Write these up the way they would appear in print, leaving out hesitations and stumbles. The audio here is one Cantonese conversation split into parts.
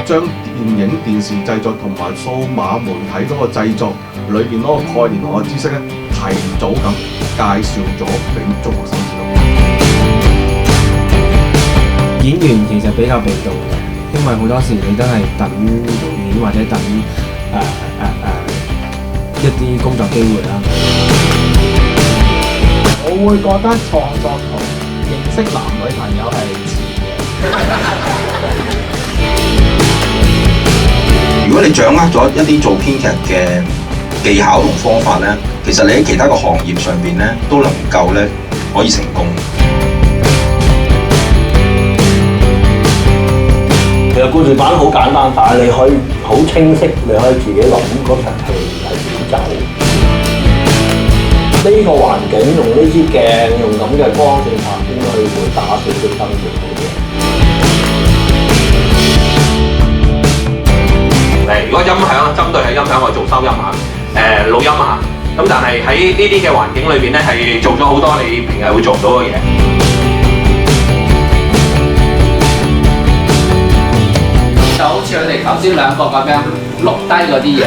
將電影、電視製作同埋數碼媒體嗰個製作裏邊嗰個概念同個知識咧，提早咁介紹咗俾中學生知道。演員其實比較被動嘅，因為好多時你都係等導演或者等一啲工作機會啦。我會覺得創作同認識男女朋友係似嘅。如果你掌握咗一啲做編劇嘅技巧同方法咧，其實你喺其他個行業上邊咧都能夠咧可以成功。其實故事版好簡單，但係你可以好清晰，你可以自己諗嗰場戲係點走。呢個環境用呢支鏡，用咁嘅光線下，應該會打少少燈條嘅嘢。如果音響針對係音響，我做收音嚇，錄音嚇。咁但係喺呢啲嘅環境裏邊咧，係做咗好多你平日會做唔到嘅嘢。就好似佢哋頭先兩個咁樣錄低嗰啲嘢，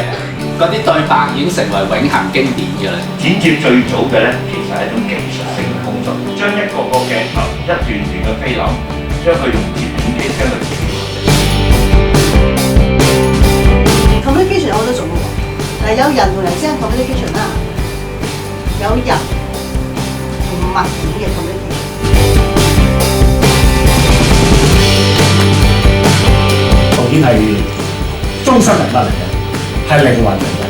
嗰啲對白已經成為永恆經典嘅啦。剪接最早嘅咧，其實係一種技術性嘅工作，將一個個鏡頭一段段嘅菲林，將佢用攝影機將佢剪。communication 我都做過喎，有人同人之間 communication 啦，有人同物件嘅 communication。導演係終身人物嚟嘅，係靈魂嚟嘅。